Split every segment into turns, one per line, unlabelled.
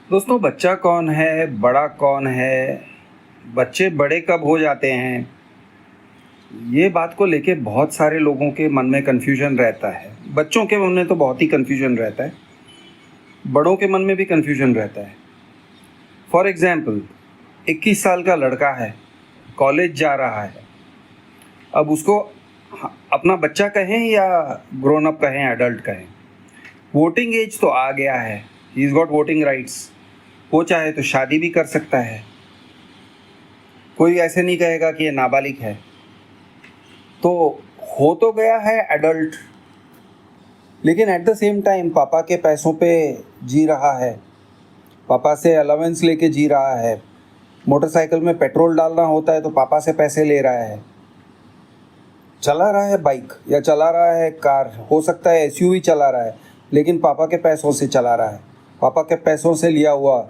दोस्तों, बच्चा कौन है, बड़ा कौन है, बच्चे बड़े कब हो जाते हैं, ये बात को लेके बहुत सारे लोगों के मन में कन्फ्यूजन रहता है। बच्चों के मन में तो बहुत ही कन्फ्यूजन रहता है, बड़ों के मन में भी कन्फ्यूजन रहता है। फॉर एग्ज़ाम्पल, 21 साल का लड़का है, कॉलेज जा रहा है। अब उसको अपना बच्चा कहें या ग्रोन अप कहें, एडल्ट कहें, वोटिंग एज तो आ गया है। He is got voting rights. वो चाहे तो शादी भी कर सकता है। कोई ऐसे नहीं कहेगा कि ये नाबालिग है। तो हो तो गया है एडल्ट, लेकिन एट द सेम टाइम पापा के पैसों पे जी रहा है, पापा से अलाउंस लेके जी रहा है। मोटरसाइकिल में पेट्रोल डालना होता है तो पापा से पैसे ले रहा है। चला रहा है बाइक या चला रहा है कार, हो सकता है एसयूवी चला रहा है, लेकिन पापा के पैसों से चला रहा है। पापा के पैसों से लिया हुआ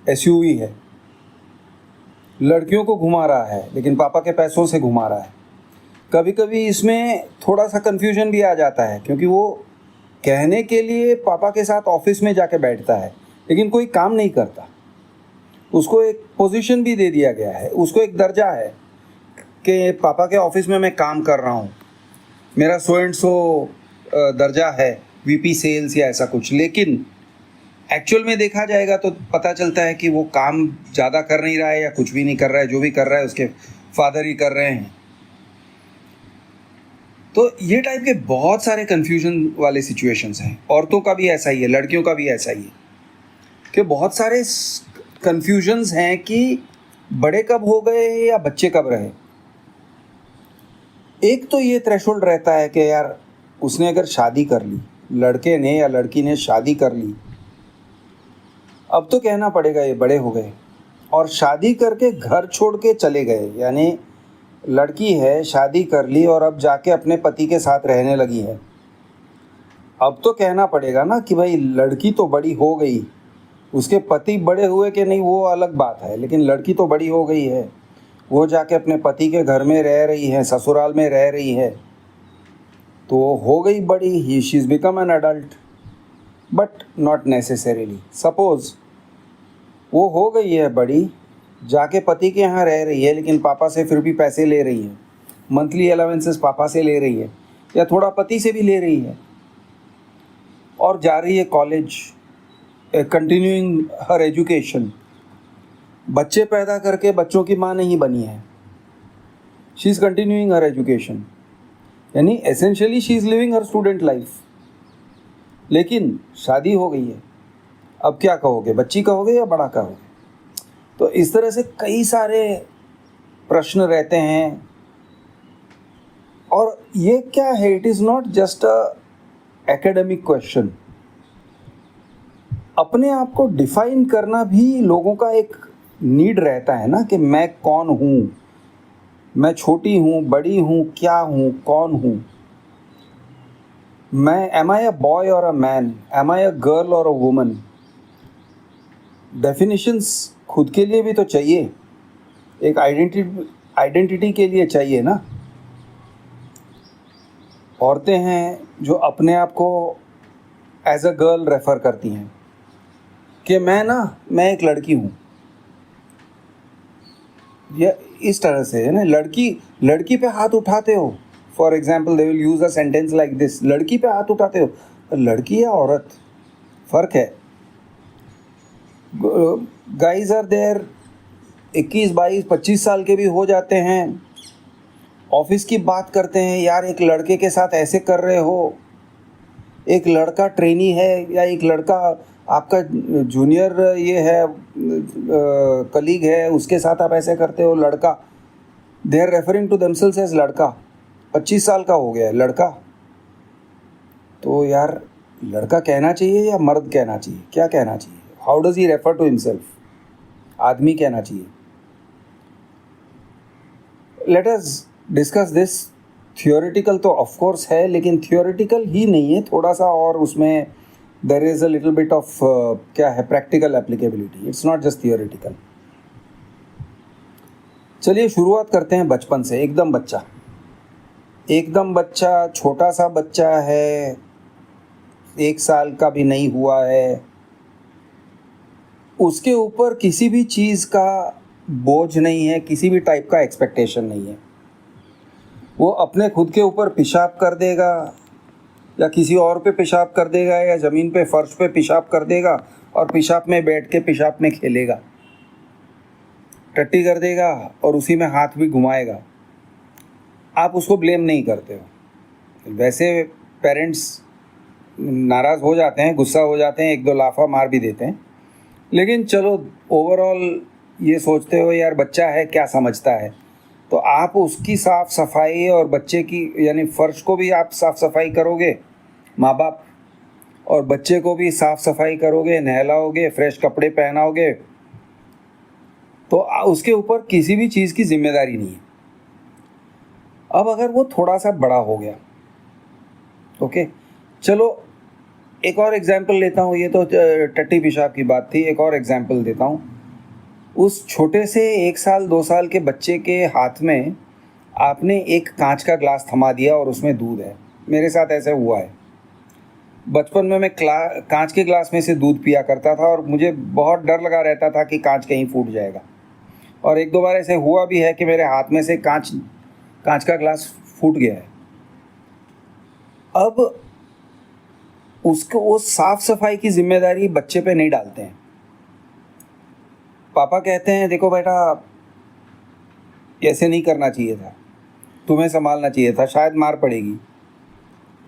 एसयूवी है। लड़कियों को घुमा रहा है, लेकिन पापा के पैसों से घुमा रहा है। कभी कभी इसमें थोड़ा सा कन्फ्यूजन भी आ जाता है, क्योंकि वो कहने के लिए पापा के साथ ऑफिस में जाके बैठता है, लेकिन कोई काम नहीं करता। उसको एक पोजीशन भी दे दिया गया है, उसको एक दर्जा है कि पापा के ऑफिस में मैं काम कर रहा हूँ, मेरा सो एंड सो दर्जा है, वीपी सेल्स या ऐसा कुछ। लेकिन एक्चुअल में देखा जाएगा तो पता चलता है कि वो काम ज़्यादा कर नहीं रहा है या कुछ भी नहीं कर रहा है। जो भी कर रहा है उसके फादर ही कर रहे हैं। तो ये टाइप के बहुत सारे कन्फ्यूजन वाले सिचुएशंस हैं। औरतों का भी ऐसा ही है, लड़कियों का भी ऐसा ही है कि बहुत सारे कन्फ्यूजन्स हैं कि बड़े कब हो गए या बच्चे कब रहे। एक तो ये थ्रेशोल्ड रहता है कि यार उसने अगर शादी कर ली, लड़के ने या लड़की ने शादी कर ली, अब तो कहना पड़ेगा ये बड़े हो गए। और शादी करके घर छोड़ के चले गए, यानी लड़की है, शादी कर ली और अब जाके अपने पति के साथ रहने लगी है। अब तो कहना पड़ेगा ना कि भाई लड़की तो बड़ी हो गई, उसके पति बड़े हुए कि नहीं वो अलग बात है, लेकिन लड़की तो बड़ी हो गई है। वो जाके अपने पति के घर में रह रही है, ससुराल में रह रही है, तो हो गई बड़ी। He she is become an adult, but not necessarily. Suppose वो हो गई है बड़ी, जाके पति के यहाँ रह रही है, लेकिन पापा से फिर भी पैसे ले रही है, मंथली अलाउंसेस पापा से ले रही है या थोड़ा पति से भी ले रही है, और जा रही है कॉलेज, कंटिन्यूइंग हर एजुकेशन। बच्चे पैदा करके बच्चों की माँ नहीं बनी है, she is continuing her education, यानी essentially she is living her student life. लेकिन शादी हो गई है, अब क्या कहोगे, बच्ची कहोगे या बड़ा कहोगे? तो इस तरह से कई सारे प्रश्न रहते हैं। और ये क्या है, it is not just a academic question. अपने आप को डिफाइन करना भी लोगों का एक नीड रहता है ना, कि मैं कौन हूँ, मैं छोटी हूँ, बड़ी हूँ, क्या हूँ, कौन हूँ मैं। एम आई अ बॉय और a man, am I a girl और अ वुमन? डेफिनेशंस खुद के लिए भी तो चाहिए, एक आइडेंटिटी के लिए चाहिए ना। औरतें हैं जो अपने आप को एज अ गर्ल रेफ़र करती हैं कि मैं एक लड़की हूँ, या इस तरह से है ना। लड़की पे हाथ उठाते हो, for example they will use a sentence like this, लड़की पे हाथ उठाते हो। लड़की या औरत, फ़र्क है। गाइज आर देयर, 21, 22, 25 साल के भी हो जाते हैं, ऑफिस की बात करते हैं, यार एक लड़के के साथ ऐसे कर रहे हो, एक लड़का ट्रेनी है या एक लड़का आपका जूनियर ये है, कलीग है, उसके साथ आप ऐसे करते हो। लड़का, they are referring to themselves as लड़का। 25 साल का हो गया है लड़का, तो यार लड़का कहना चाहिए या मर्द कहना चाहिए, क्या कहना चाहिए? How does he refer to himself? आदमी कहना चाहिए। Let us discuss this. Theoretical तो ऑफ कोर्स है, लेकिन थियोरेटिकल ही नहीं है, थोड़ा सा और उसमें there is a little bit of क्या है, practical applicability. It's not just theoretical. चलिए शुरुआत करते हैं बचपन से। एकदम बच्चा, छोटा सा बच्चा है, 1 साल का भी नहीं हुआ है, उसके ऊपर किसी भी चीज़ का बोझ नहीं है, किसी भी टाइप का एक्सपेक्टेशन नहीं है। वो अपने खुद के ऊपर पेशाब कर देगा या किसी और पे पेशाब कर देगा या ज़मीन पे फर्श पे पेशाब कर देगा और पेशाब में बैठ के पेशाब में खेलेगा, टट्टी कर देगा और उसी में हाथ भी घुमाएगा। आप उसको ब्लेम नहीं करते हो। वैसे पेरेंट्स नाराज़ हो जाते हैं, गुस्सा हो जाते हैं, एक दो लाफा मार भी देते हैं, लेकिन चलो ओवरऑल ये सोचते हो यार बच्चा है क्या समझता है, तो आप उसकी साफ़ सफाई और बच्चे की यानी फ़र्श को भी आप साफ़ सफाई करोगे माँ बाप, और बच्चे को भी साफ़ सफाई करोगे, नहलाओगे, फ्रेश कपड़े पहनाओगे, तो उसके ऊपर किसी भी चीज़ की जिम्मेदारी नहीं है। अब अगर वो थोड़ा सा बड़ा हो गया, ओके, चलो एक और एग्जाम्पल लेता हूँ। ये तो टट्टी पेशाब की बात थी, एक और एग्जाम्पल देता हूँ। उस छोटे से 1 साल 2 साल के बच्चे के हाथ में आपने एक कांच का ग्लास थमा दिया और उसमें दूध है। मेरे साथ ऐसे हुआ है। बचपन में मैं कांच के ग्लास में से दूध पिया करता था और मुझे बहुत डर लगा रहता था कि कांच कहीं फूट जाएगा, और एक दो बार ऐसे हुआ भी है कि मेरे हाथ में से कांच का ग्लास फूट गया है। अब उसको वो साफ सफाई की जिम्मेदारी बच्चे पे नहीं डालते हैं। पापा कहते हैं देखो बेटा ऐसे नहीं करना चाहिए था, तुम्हें संभालना चाहिए था, शायद मार पड़ेगी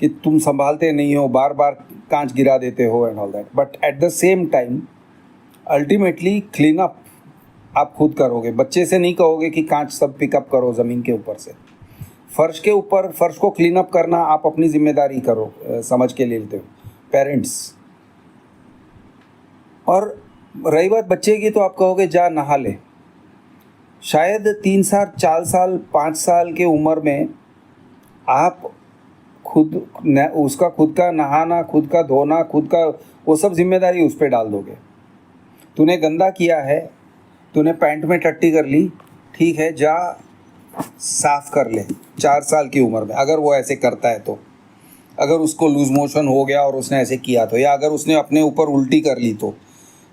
कि तुम संभालते नहीं हो, बार बार कांच गिरा देते हो and all that. But at the same time ultimately clean up आप खुद करोगे, बच्चे से नहीं कहोगे कि कांच सब पिकअप करो ज़मीन के ऊपर से। फर्श के ऊपर फर्श को क्लीन अप करना आप अपनी जिम्मेदारी करो, समझ के ले लेते हो पेरेंट्स। और रही बात बच्चे की, तो आप कहोगे जा नहा ले। शायद 3 साल 4 साल 5 साल के उम्र में आप उसका खुद का नहाना, खुद का धोना, खुद का वो सब जिम्मेदारी उस पर डाल दोगे। तूने गंदा किया है, तूने पैंट में टट्टी कर ली, ठीक है जा साफ कर ले। 4 साल की उम्र में अगर वो ऐसे करता है तो, अगर उसको लूज मोशन हो गया और उसने ऐसे किया तो, या अगर उसने अपने ऊपर उल्टी कर ली तो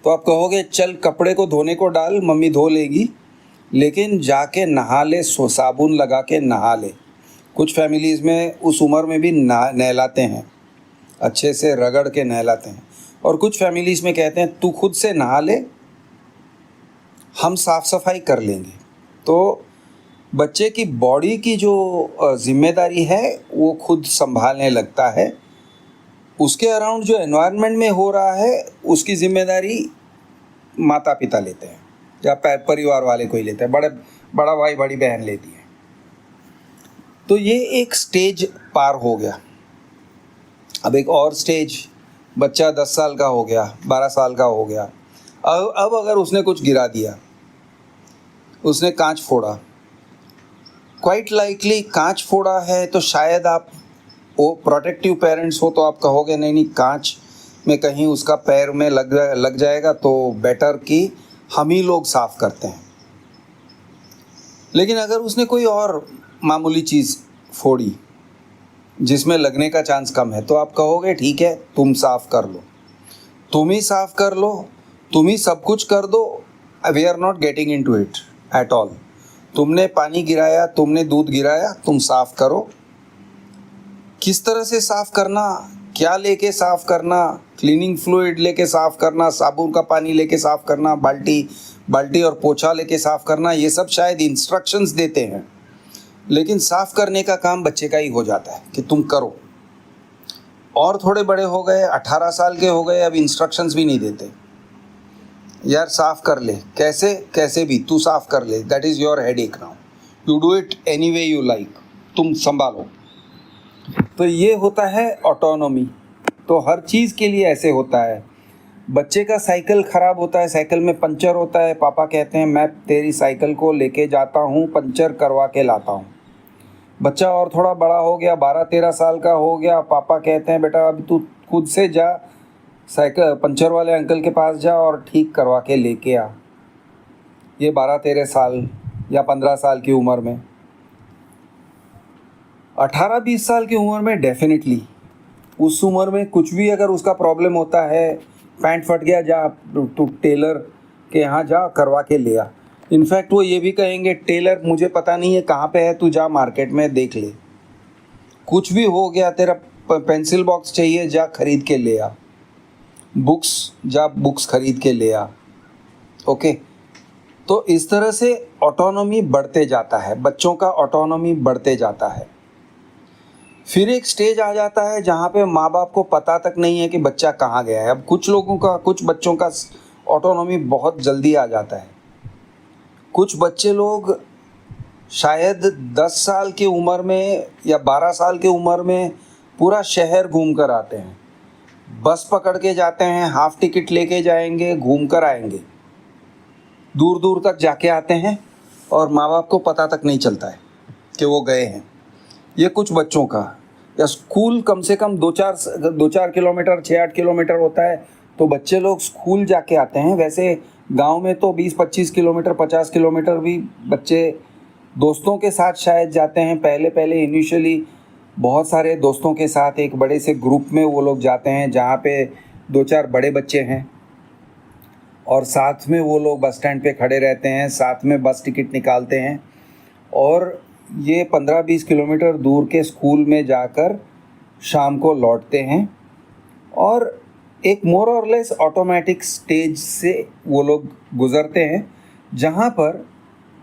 आप कहोगे चल कपड़े को धोने को डाल, मम्मी धो लेगी, लेकिन जाके नहा ले, साबुन लगा के नहा ले। कुछ फैमिलीज़ में उस उम्र में भी नहलाते हैं, अच्छे से रगड़ के नहलाते हैं, और कुछ फैमिलीज़ में कहते हैं तू खुद से नहा ले, हम साफ़ सफाई कर लेंगे। तो बच्चे की बॉडी की जो जिम्मेदारी है वो खुद संभालने लगता है। उसके अराउंड जो एनवायरनमेंट में हो रहा है उसकी जिम्मेदारी माता पिता लेते हैं या परिवार वाले कोई लेते हैं, बड़ा भाई बड़ी बहन लेती है। तो ये एक स्टेज पार हो गया। अब एक और स्टेज, बच्चा 10 साल का हो गया, 12 साल का हो गया। अब अगर उसने कुछ गिरा दिया, उसने कांच फोड़ा, क्वाइट लाइकली कांच फोड़ा है तो शायद आप वो प्रोटेक्टिव पेरेंट्स हो तो आप कहोगे नहीं कांच में कहीं उसका पैर में लग जाएगा तो बेटर कि हम ही लोग साफ़ करते हैं। लेकिन अगर उसने कोई और मामूली चीज़ फोड़ी जिसमें लगने का चांस कम है तो आप कहोगे ठीक है तुम साफ़ कर लो, तुम ही साफ़ कर लो, तुम ही सब कुछ कर दो, we are not getting in to it at all. तुमने पानी गिराया, तुमने दूध गिराया, तुम साफ़ करो। किस तरह से साफ़ करना, क्या लेके साफ़ करना, क्लीनिंग फ्लूइड लेके साफ़ करना, साबुन का पानी लेके साफ़ करना, बाल्टी और पोछा लेके साफ़ करना, ये सब शायद इंस्ट्रक्शंस देते हैं, लेकिन साफ़ करने का काम बच्चे का ही हो जाता है कि तुम करो। और थोड़े बड़े हो गए, 18 साल के हो गए, अब इंस्ट्रक्शंस भी नहीं देते, यार साफ़ कर ले, कैसे भी तू साफ़ कर ले, that is your headache now, you do it any way you like, तुम संभालो। तो ये होता है ऑटोनॉमी। तो हर चीज़ के लिए ऐसे होता है। बच्चे का साइकिल ख़राब होता है, साइकिल में पंचर होता है, पापा कहते हैं मैं तेरी साइकिल को लेके जाता हूँ, पंचर करवा के लाता हूँ। बच्चा और थोड़ा बड़ा हो गया, 12-13 साल का हो गया, पापा कहते हैं बेटा अब तू खुद से जा, साइकिल पंचर वाले अंकल के पास जा और ठीक करवा के लेके आ। ये 12-13 साल या 15 साल की उम्र में। 18-20 साल की उम्र में डेफिनेटली उस उम्र में कुछ भी अगर उसका प्रॉब्लम होता है, पैंट फट गया, जा तू टेलर के यहाँ जा, करवा के ले आ। इनफैक्ट वो ये भी कहेंगे, टेलर मुझे पता नहीं है कहाँ पे है, तू जा मार्केट में देख ले। कुछ भी हो गया, तेरा पेंसिल बॉक्स चाहिए, जा खरीद के ले आ। बुक्स, जा बुक्स खरीद के ले आ। ओके, तो इस तरह से ऑटोनॉमी बढ़ते जाता है, बच्चों का ऑटोनॉमी बढ़ते जाता है। फिर एक स्टेज आ जाता है जहाँ पे माँ बाप को पता तक नहीं है कि बच्चा कहाँ गया है। अब कुछ लोगों का, कुछ बच्चों का ऑटोनॉमी बहुत जल्दी आ जाता है। कुछ बच्चे लोग शायद 10 साल की उम्र में या 12 साल की उम्र में पूरा शहर घूम कर आते हैं। बस पकड़ के जाते हैं, हाफ टिकट लेके जाएंगे, घूम कर आएंगे, दूर दूर तक जाके आते हैं और माँ बाप को पता तक नहीं चलता है कि वो गए हैं। ये कुछ बच्चों का। या स्कूल कम से कम 2-4 किलोमीटर, 6-8 किलोमीटर होता है, तो बच्चे लोग स्कूल जाके आते हैं। वैसे गांव में तो 20-25 किलोमीटर, 50 किलोमीटर भी बच्चे दोस्तों के साथ शायद जाते हैं। पहले इनिशियली बहुत सारे दोस्तों के साथ एक बड़े से ग्रुप में वो लोग जाते हैं, जहाँ पे 2-4 बड़े बच्चे हैं और साथ में वो लोग बस स्टैंड पे खड़े रहते हैं, साथ में बस टिकट निकालते हैं और ये 15-20 किलोमीटर दूर के स्कूल में जाकर शाम को लौटते हैं। और एक मोर और लेस ऑटोमेटिक स्टेज से वो लोग गुज़रते हैं, जहाँ पर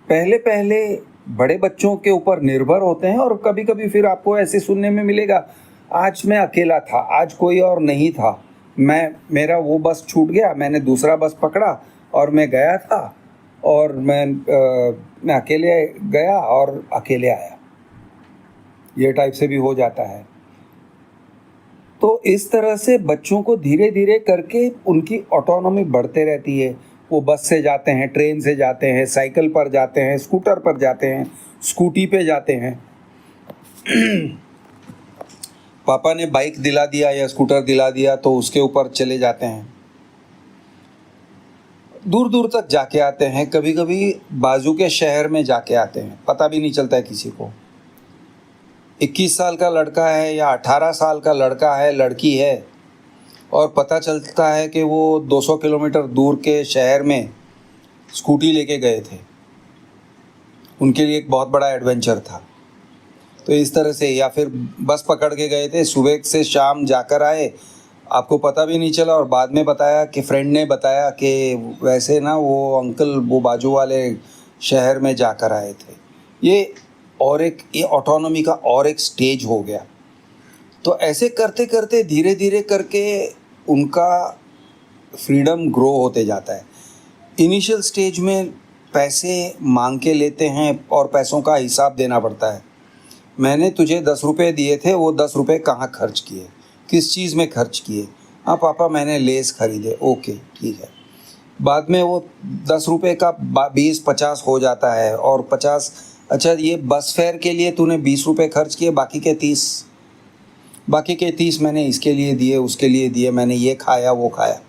पहले बड़े बच्चों के ऊपर निर्भर होते हैं। और कभी कभी फिर आपको ऐसे सुनने में मिलेगा, आज मैं अकेला था, आज कोई और नहीं था, मेरा वो बस छूट गया, मैंने दूसरा बस पकड़ा और मैं गया था और मैं अकेले गया और अकेले आया। ये टाइप से भी हो जाता है। तो इस तरह से बच्चों को धीरे धीरे करके उनकी ऑटोनॉमी बढ़ते रहती है। वो बस से जाते हैं, ट्रेन से जाते हैं, साइकिल पर जाते हैं, स्कूटर पर जाते हैं, स्कूटी पे जाते हैं। पापा ने बाइक दिला दिया या स्कूटर दिला दिया तो उसके ऊपर चले जाते हैं, दूर दूर तक जाके आते हैं। कभी कभी बाजू के शहर में जाके आते हैं, पता भी नहीं चलता है किसी को। 21 साल का लड़का है या 18 साल का लड़का है, लड़की है, और पता चलता है कि वो 200 किलोमीटर दूर के शहर में स्कूटी लेके गए थे। उनके लिए एक बहुत बड़ा एडवेंचर था। तो इस तरह से, या फिर बस पकड़ के गए थे, सुबह से शाम जाकर आए, आपको पता भी नहीं चला और बाद में बताया कि फ्रेंड ने बताया कि वैसे ना वो अंकल वो बाजू वाले शहर में जाकर आए थे। ये ऑटोनॉमी का और एक स्टेज हो गया। तो ऐसे करते करते धीरे धीरे करके उनका फ्रीडम ग्रो होते जाता है। इनिशियल स्टेज में पैसे मांग के लेते हैं और पैसों का हिसाब देना पड़ता है। मैंने तुझे 10 रुपये दिए थे, वो 10 रुपये कहाँ खर्च किए, किस चीज़ में खर्च किए? हाँ पापा मैंने लेस खरीदे। ओके ठीक है। बाद में वो 10 रुपये का 20-50 हो जाता है और 50, अच्छा ये बस फेयर के लिए तूने 20 रुपये खर्च किए, बाकी के 30 मैंने इसके लिए दिए, उसके लिए दिए, मैंने ये खाया वो खाया।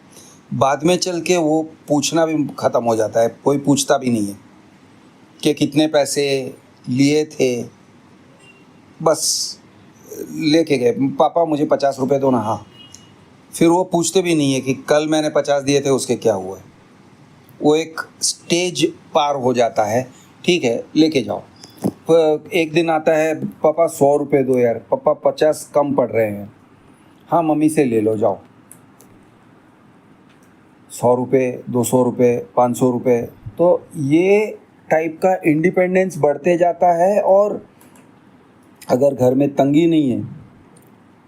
बाद में चल के वो पूछना भी ख़त्म हो जाता है, कोई पूछता भी नहीं है कि कितने पैसे लिए थे, बस लेके गए, पापा मुझे 50 रुपये दो ना। हाँ, फिर वो पूछते भी नहीं है कि कल मैंने 50 दिए थे उसके क्या हुआ है। वो एक स्टेज पार हो जाता है। ठीक है लेके जाओ। एक दिन आता है, पापा 100 रुपये दो यार, पापा 50 कम पड़ रहे हैं। हाँ मम्मी से ले लो जाओ। 100 रुपये, 200 रुपये, 500 रुपये। तो ये टाइप का इंडिपेंडेंस बढ़ते जाता है। और अगर घर में तंगी नहीं है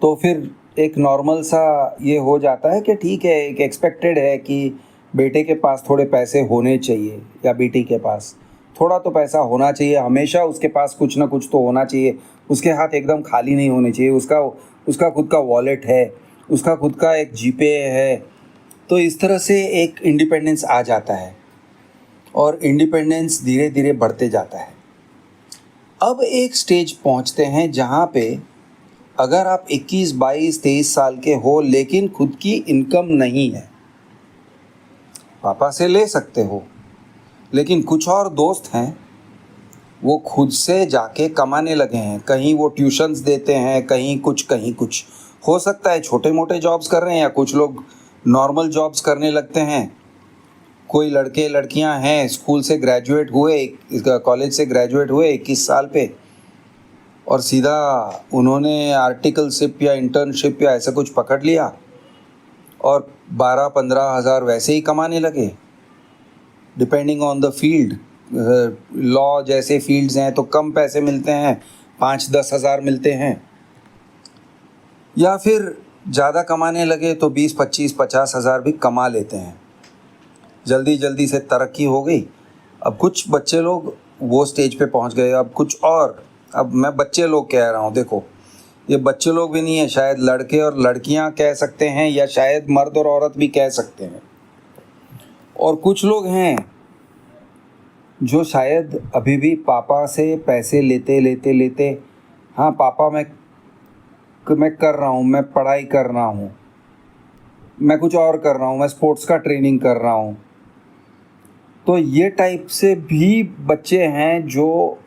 तो फिर एक नॉर्मल सा ये हो जाता है कि ठीक है, एक एक्सपेक्टेड है कि बेटे के पास थोड़े पैसे होने चाहिए या बेटी के पास थोड़ा तो पैसा होना चाहिए, हमेशा उसके पास कुछ ना कुछ तो होना चाहिए, उसके हाथ एकदम खाली नहीं होने चाहिए, उसका खुद का वॉलेट है, उसका खुद का एक जीपे है। तो इस तरह से एक इंडिपेंडेंस आ जाता है और इंडिपेंडेंस धीरे धीरे बढ़ते जाता है। अब एक स्टेज पहुंचते हैं जहां पे अगर आप 21, 22, 23 साल के हो लेकिन खुद की इनकम नहीं है, पापा से ले सकते हो, लेकिन कुछ और दोस्त हैं वो खुद से जाके कमाने लगे हैं। कहीं वो ट्यूशन्स देते हैं, कहीं कुछ हो सकता है छोटे मोटे जॉब्स कर रहे हैं, या कुछ लोग नॉर्मल जॉब्स करने लगते हैं। कोई लड़के लड़कियां हैं स्कूल से ग्रेजुएट हुए, कॉलेज से ग्रेजुएट हुए 21 साल पे, और सीधा उन्होंने आर्टिकलशिप या इंटर्नशिप या ऐसा कुछ पकड़ लिया और 12-15 हज़ार वैसे ही कमाने लगे, depending on the field. Law जैसे फील्ड्स हैं तो कम पैसे मिलते हैं, 5-10 हज़ार मिलते हैं, या फिर ज़्यादा कमाने लगे तो 20-25-50 हज़ार भी कमा लेते हैं। जल्दी जल्दी से तरक्की हो गई। अब कुछ बच्चे लोग वो स्टेज पे पहुंच गए, अब कुछ और, अब मैं बच्चे लोग कह रहा हूँ, देखो ये बच्चे लोग भी नहीं है, शायद लड़के और लड़कियां कह सकते हैं, या शायद मर्द और औरत भी कह सकते हैं। और कुछ लोग हैं जो शायद अभी भी पापा से पैसे लेते लेते लेते, हाँ पापा मैं कर रहा हूँ, मैं पढ़ाई कर रहा हूँ, मैं कुछ और कर रहा हूँ, मैं स्पोर्ट्स का ट्रेनिंग कर रहा हूँ। तो ये टाइप से भी बच्चे हैं जो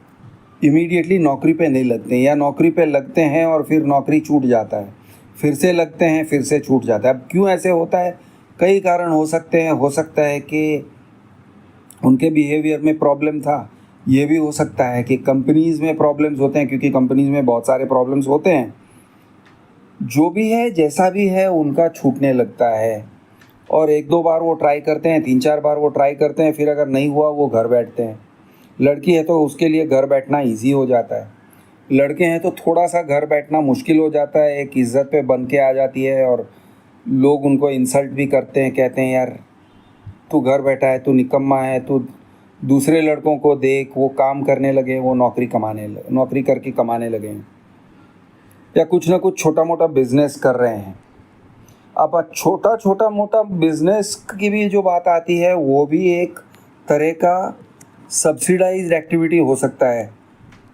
इमीडिएटली नौकरी पे नहीं लगते हैं, या नौकरी पे लगते हैं और फिर नौकरी छूट जाता है, फिर से लगते हैं फिर से छूट जाता है। अब क्यों ऐसे होता है? कई कारण हो सकते हैं। हो सकता है कि उनके बिहेवियर में प्रॉब्लम था, ये भी हो सकता है कि कंपनीज़ में प्रॉब्लम्स होते हैं, क्योंकि कंपनीज़ में बहुत सारे प्रॉब्लम्स होते हैं। जो भी है, जैसा भी है, उनका छूटने लगता है, और 1-2 बार वो ट्राई करते हैं, 3-4 बार वो ट्राई करते हैं, फिर अगर नहीं हुआ वो घर बैठते हैं। लड़की है तो उसके लिए घर बैठना ईजी हो जाता है, लड़के हैं तो थोड़ा सा घर बैठना मुश्किल हो जाता है, एक इज़्ज़त पे बन के आ जाती है, और लोग उनको इंसल्ट भी करते हैं, कहते हैं यार तू घर बैठा है, तू निकम्मा है, तू दूसरे लड़कों को देख, वो काम करने लगे, वो नौकरी करके कमाने लगे हैं, या कुछ ना कुछ छोटा मोटा बिजनेस कर रहे हैं। अब छोटा मोटा बिजनेस की भी जो बात आती है, वो भी एक तरह का सब्सिडाइज्ड एक्टिविटी हो सकता है,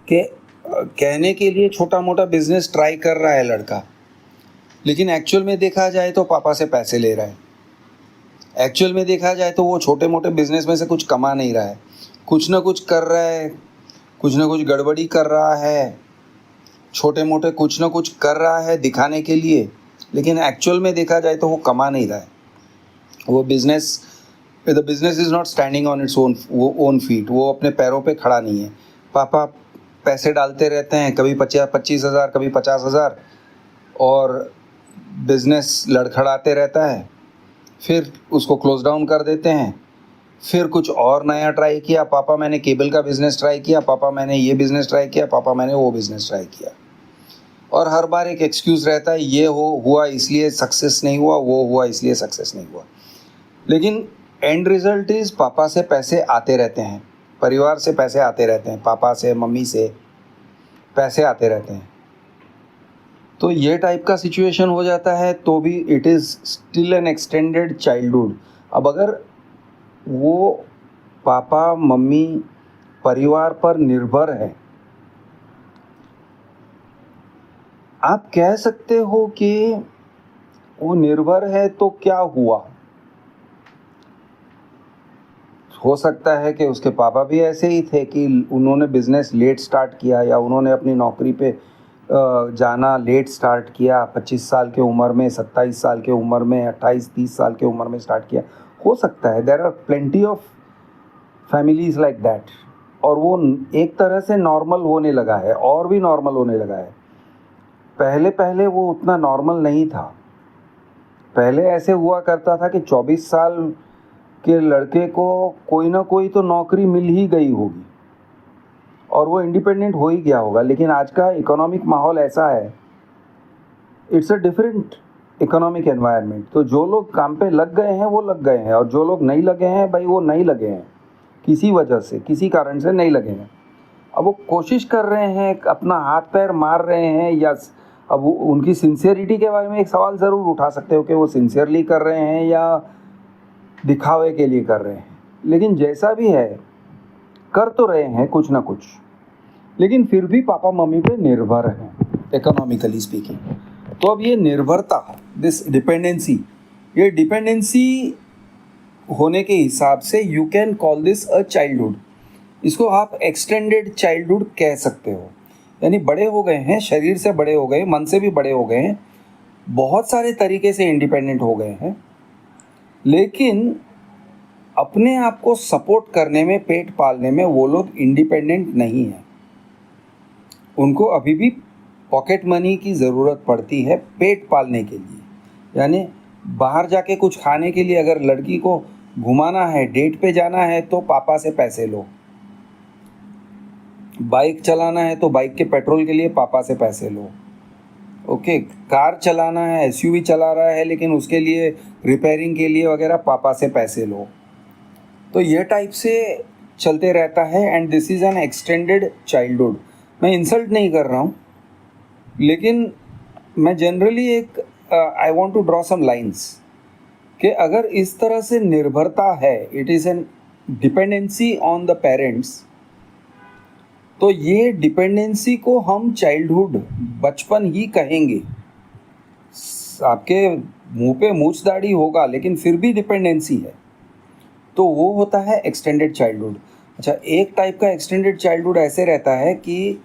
कि कहने के लिए छोटा मोटा बिजनेस ट्राई कर रहा है लड़का, लेकिन एक्चुअल में देखा जाए तो पापा से पैसे ले रहा है। एक्चुअल में देखा जाए तो वो छोटे मोटे बिजनेस में से कुछ कमा नहीं रहा है, कुछ ना कुछ कर रहा है, कुछ ना कुछ गड़बड़ी कर रहा है, छोटे मोटे कुछ ना कुछ कर रहा है दिखाने के लिए, लेकिन एक्चुअल में देखा जाए तो वो कमा नहीं रहा है। वो the business is not standing on its own feet, वो अपने पैरों पे खड़ा नहीं है। पापा पैसे डालते रहते हैं, कभी 25 हज़ार, कभी 50 हज़ार, और बिजनेस लड़खड़ाते रहता है, फिर उसको क्लोज डाउन कर देते हैं। फिर कुछ और नया ट्राई किया, पापा मैंने केबल का बिज़नेस ट्राई किया, पापा मैंने ये बिज़नेस ट्राई किया, पापा मैंने वो बिज़नेस ट्राई किया, और हर बार एक एक्सक्यूज़ रहता है, ये हुआ इसलिए सक्सेस नहीं हुआ, वो हुआ इसलिए सक्सेस नहीं हुआ। लेकिन एंड रिज़ल्ट इज़ पापा से पैसे आते रहते हैं, परिवार से पैसे आते रहते हैं, पापा से मम्मी से पैसे आते रहते हैं। तो ये टाइप का सिचुएशन हो जाता है, तो भी it is still an extended childhood. अब अगर वो पापा मम्मी परिवार पर निर्भर है, आप कह सकते हो कि वो निर्भर है तो क्या हुआ? हो सकता है कि उसके पापा भी ऐसे ही थे कि उन्होंने बिज़नेस लेट स्टार्ट किया, या उन्होंने अपनी नौकरी पे जाना लेट स्टार्ट किया, 25 साल की उम्र में, 27 साल की उम्र में, 28-30 साल की उम्र में स्टार्ट किया। हो सकता है, there are plenty of families like that, और वो एक तरह से नॉर्मल होने लगा है, और भी नॉर्मल होने लगा है। पहले वो उतना नॉर्मल नहीं था। पहले ऐसे हुआ करता था कि 24 साल के लड़के को कोई ना कोई तो नौकरी मिल ही गई होगी, और वो इंडिपेंडेंट हो ही गया होगा। लेकिन आज का इकोनॉमिक माहौल ऐसा है, it's a different economic environment. तो जो लोग काम पे लग गए हैं वो लग गए हैं, और जो लोग नहीं लगे हैं भाई वो नहीं लगे हैं, किसी वजह से, किसी कारण से नहीं लगे हैं। अब वो कोशिश कर रहे हैं, अपना हाथ पैर मार रहे हैं, या अब उनकी सिंसियरिटी के बारे में एक सवाल ज़रूर उठा सकते हो कि वो सिंसियरली कर रहे हैं या दिखावे के लिए कर रहे हैं। लेकिन जैसा भी है, कर तो रहे हैं कुछ ना कुछ, लेकिन फिर भी पापा मम्मी पे निर्भर हैं इकोनॉमिकली स्पीकिंग। तो अब ये निर्भरता, दिस डिपेंडेंसी, ये डिपेंडेंसी होने के हिसाब से you can call this a childhood. इसको आप एक्सटेंडेड चाइल्डहुड कह सकते हो, यानी बड़े हो गए हैं, शरीर से बड़े हो गए, मन से भी बड़े हो गए हैं, बहुत सारे तरीके से इंडिपेंडेंट हो गए हैं, लेकिन अपने आप को सपोर्ट करने में, पेट पालने में वो लोग इंडिपेंडेंट नहीं हैं। उनको अभी भी पॉकेट मनी की ज़रूरत पड़ती है पेट पालने के लिए। यानी बाहर जाके कुछ खाने के लिए अगर लड़की को घुमाना है, डेट पे जाना है, तो पापा से पैसे लो। बाइक चलाना है तो बाइक के पेट्रोल के लिए पापा से पैसे लो। ओके, कार चलाना है, एसयूवी चला रहा है, लेकिन उसके लिए रिपेयरिंग के लिए वगैरह पापा से पैसे लो। तो ये टाइप से चलते रहता है। And this is an extended childhood. मैं इंसल्ट नहीं कर रहा हूँ, लेकिन मैं जनरली एक I want to draw some lines कि अगर इस तरह से निर्भरता है, it is an dependency on the parents, तो ये डिपेंडेंसी को हम चाइल्डहुड, बचपन ही कहेंगे। आपके मुंह पे मूछ दाढ़ी होगा, लेकिन फिर भी डिपेंडेंसी है, तो वो होता है एक्सटेंडेड चाइल्डहुड। अच्छा, एक टाइप का एक्सटेंडेड चाइल्डहुड ऐसे रहता है कि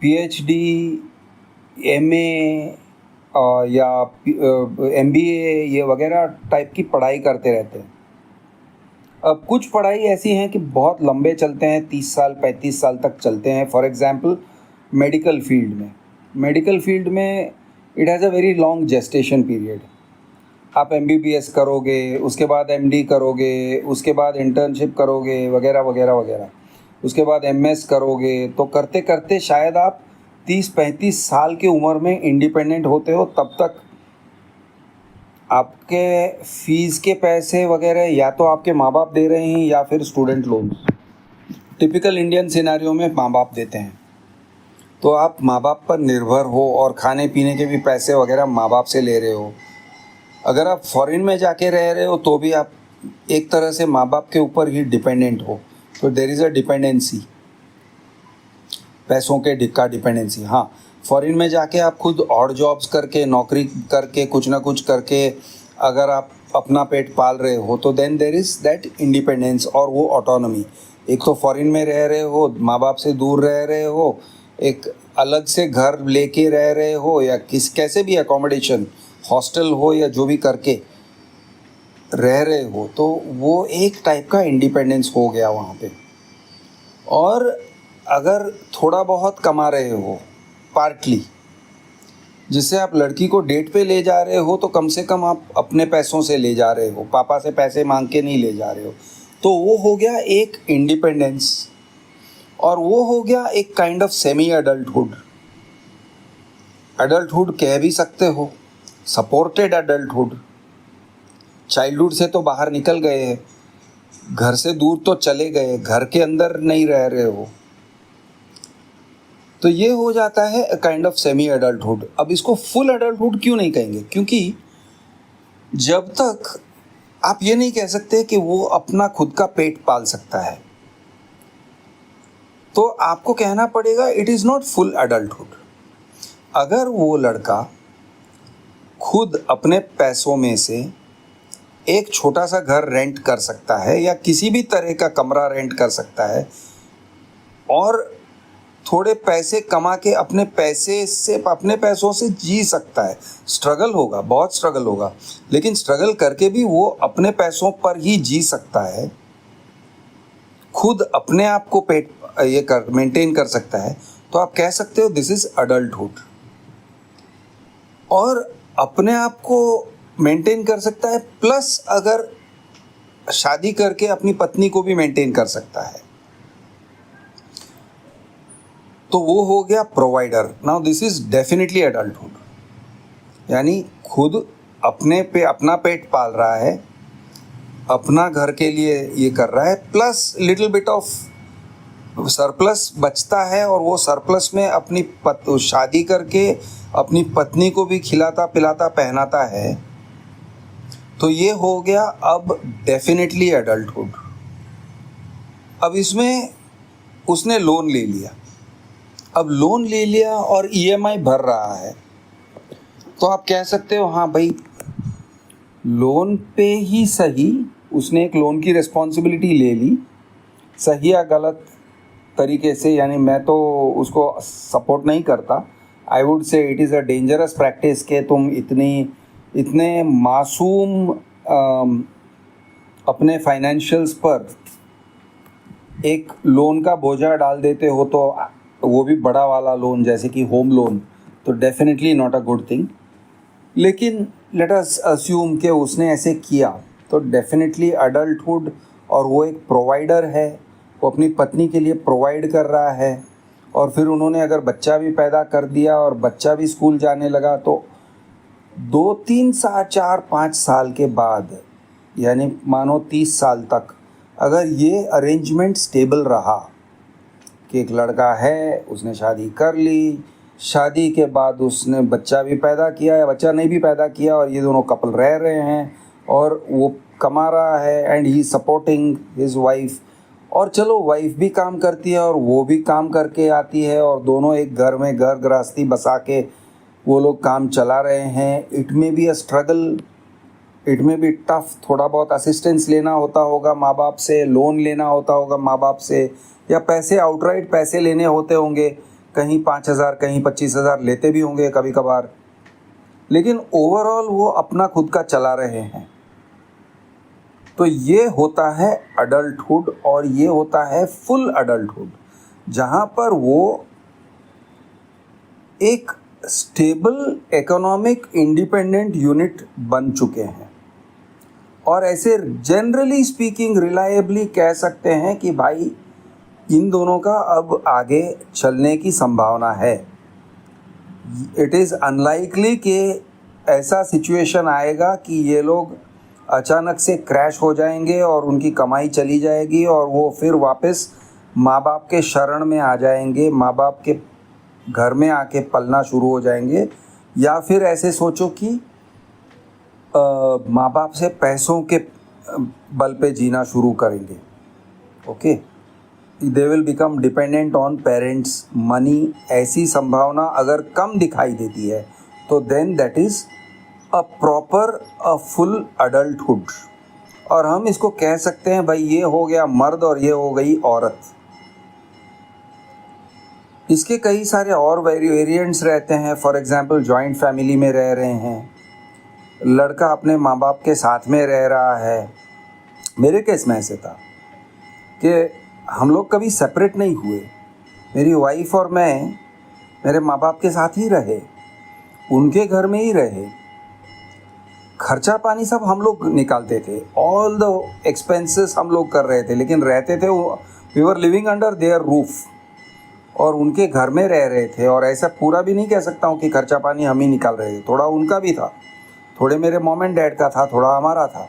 पीएचडी, एमए या एमबीए ये वगैरह टाइप की पढ़ाई करते रहते हैं। अब कुछ पढ़ाई ऐसी हैं कि बहुत लंबे चलते हैं, 30 साल 35 साल तक चलते हैं। फॉर एग्जांपल मेडिकल फील्ड में it has a very long gestation period. आप एमबीबीएस करोगे, उसके बाद एमडी करोगे, उसके बाद इंटर्नशिप करोगे, वगैरह वगैरह वगैरह, उसके बाद एमएस करोगे, तो करते करते शायद आप 30-35 साल की उम्र में इंडिपेंडेंट होते हो। तब तक आपके फीस के पैसे वगैरह या तो आपके माँ बाप दे रहे हैं या फिर student loan. Typical Indian scenario में माँ बाप देते हैं, तो आप माँ बाप पर निर्भर हो और खाने पीने के भी पैसे वगैरह माँ बाप से ले रहे हो। अगर आप फॉरेन में जाके रह रहे हो तो भी आप एक तरह से माँ बाप के ऊपर ही डिपेंडेंट हो। तो देयर इज़ अ डिपेंडेंसी, पैसों के डिक्का डिपेंडेंसी। हाँ, फॉरेन में जाके आप खुद ऑड जॉब्स करके, नौकरी करके, कुछ ना कुछ करके अगर आप अपना पेट पाल रहे हो, तो then there is that independence और वो ऑटोनॉमी। एक तो फॉरेन में रह रहे हो, माँ बाप से दूर रह रहे हो, एक अलग से घर लेके रह रहे हो, या कैसे भी अकोमोडेशन, हॉस्टल हो या जो भी करके रह रहे हो, तो वो एक टाइप का इंडिपेंडेंस हो गया वहाँ पे। और अगर थोड़ा बहुत कमा रहे हो पार्टली, जिससे आप लड़की को डेट पे ले जा रहे हो, तो कम से कम आप अपने पैसों से ले जा रहे हो, पापा से पैसे मांग के नहीं ले जा रहे हो, तो वो हो गया एक इंडिपेंडेंस। और वो हो गया एक काइंड ऑफ सेमी अडल्टहुड कह भी सकते हो, सपोर्टेड अडल्टहुड। चाइल्डहुड से तो बाहर निकल गए हैं, घर से दूर तो चले गए, घर के अंदर नहीं रह रहे हो, तो ये हो जाता है अ काइंड ऑफ सेमी अडल्टहुड। अब इसको फुल अडल्टहुड क्यों नहीं कहेंगे? क्योंकि जब तक आप ये नहीं कह सकते कि वो अपना खुद का पेट पाल सकता है, तो आपको कहना पड़ेगा it is not full adulthood. अगर वो लड़का खुद अपने पैसों में से एक छोटा सा घर रेंट कर सकता है या किसी भी तरह का कमरा रेंट कर सकता है और थोड़े पैसे कमा के अपने पैसों से जी सकता है, स्ट्रगल होगा, बहुत स्ट्रगल होगा, लेकिन स्ट्रगल करके भी वो अपने पैसों पर ही जी सकता है, खुद अपने आप को मेंटेन कर सकता है, तो आप कह सकते हो दिस इज़ अडल्टहुड। और अपने आप को मेंटेन कर सकता है, प्लस अगर शादी करके अपनी पत्नी को भी मेंटेन कर सकता है, तो वो हो गया provider. Now this is definitely adulthood, यानी खुद अपना पेट पाल रहा है, अपना घर के लिए ये कर रहा है, plus little bit of surplus बचता है और वो सरप्लस में अपनी शादी करके अपनी पत्नी को भी खिलाता पिलाता पहनाता है, तो ये हो गया अब डेफिनेटली अडल्टहुड। अब इसमें उसने लोन ले लिया, अब लोन ले लिया और ईएमआई भर रहा है, तो आप कह सकते हो हाँ भाई लोन पे ही सही, उसने एक लोन की रिस्पॉन्सिबिलिटी ले ली, सही या गलत तरीके से, यानी मैं तो उसको सपोर्ट नहीं करता। I would say it is a dangerous practice कि तुम इतने मासूम अपने फाइनेंशियल्स पर एक लोन का बोझा डाल देते हो, तो वो भी बड़ा वाला लोन जैसे कि होम लोन, तो definitely not a good thing. लेकिन लेट अस अस्यूम कि उसने ऐसे किया, तो डेफिनेटली अडल्टहुड, और वो एक प्रोवाइडर है, वो अपनी पत्नी के लिए प्रोवाइड कर रहा है, और फिर उन्होंने अगर बच्चा भी पैदा कर दिया और बच्चा भी स्कूल जाने लगा, तो 2 3 4 5 साल के बाद, यानी मानो 30 साल तक अगर ये अरेंजमेंट स्टेबल रहा कि एक लड़का है, उसने शादी कर ली, शादी के बाद उसने बच्चा भी पैदा किया या बच्चा नहीं भी पैदा किया, और ये दोनों कपल रह रहे हैं और वो कमा रहा है and he supporting his wife, और चलो वाइफ भी काम करती है और वो भी काम करके आती है, और दोनों एक घर में घर गृहस्थी बसा के वो लोग काम चला रहे हैं। इट में बी अ स्ट्रगल, इट में बी टफ, थोड़ा बहुत असिस्टेंस लेना होता होगा माँ बाप से, लोन लेना होता होगा माँ बाप से, या पैसे आउटराइट पैसे लेने होते होंगे, कहीं 5,000 कहीं 25,000 लेते भी होंगे कभी कभार, लेकिन ओवरऑल वो अपना खुद का चला रहे हैं। तो ये होता है अडल्टहुड, और ये होता है फुल अडल्टहुड, जहाँ पर वो एक स्टेबल इकोनॉमिक इंडिपेंडेंट यूनिट बन चुके हैं, और ऐसे जनरली स्पीकिंग रिलायबली कह सकते हैं कि भाई इन दोनों का अब आगे चलने की संभावना है। इट इज़ अनलाइकली कि ऐसा सिचुएशन आएगा कि ये लोग अचानक से क्रैश हो जाएंगे और उनकी कमाई चली जाएगी और वो फिर वापस माँ बाप के शरण में आ जाएंगे, माँ बाप के घर में आके पलना शुरू हो जाएंगे, या फिर ऐसे सोचो कि माँ बाप से पैसों के बल पे जीना शुरू करेंगे। Okay, they will become dependent on parents money. ऐसी संभावना अगर कम दिखाई देती है तो then that is a proper a full adulthood, और हम इसको कह सकते हैं भाई ये हो गया मर्द और ये हो गई औरत। इसके कई सारे और वेरिएंट्स रहते हैं। फॉर एग्जांपल जॉइंट फैमिली में रह रहे हैं, लड़का अपने माँ बाप के साथ में रह रहा है। मेरे केस में ऐसे था कि हम लोग कभी सेपरेट नहीं हुए, मेरी वाइफ और मैं मेरे माँ बाप के साथ ही रहे, उनके घर में ही रहे, खर्चा पानी सब हम लोग निकालते थे, ऑल द एक्सपेंसेस हम लोग कर रहे थे, लेकिन रहते थे, we were living under their roof, और उनके घर में रह रहे थे। और ऐसा पूरा भी नहीं कह सकता हूँ कि खर्चा पानी हम ही निकाल रहे थे, थोड़ा उनका भी था, थोड़े मेरे मॉम एंड डैड का था, थोड़ा हमारा था।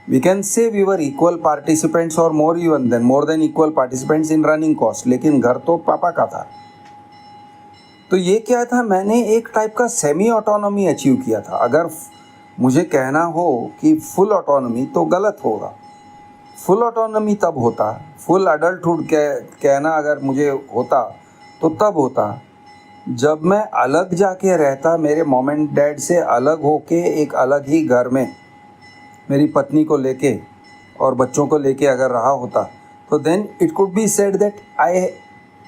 We can say we were equal participants और more than equal participants in running cost, लेकिन घर तो पापा का था। तो ये क्या था, मैंने एक टाइप का सेमी ऑटोनॉमी अचीव किया था। अगर मुझे कहना हो कि फुल ऑटोनॉमी तो गलत होगा, फुल ऑटोनॉमी तब होता, फुल अडल्टहुड कहना अगर मुझे होता तो तब होता जब मैं अलग जाके रहता, मेरे मॉम एंड डैड से अलग होके एक अलग ही घर में मेरी पत्नी को लेके और बच्चों को लेके अगर रहा होता, तो then it could be said that I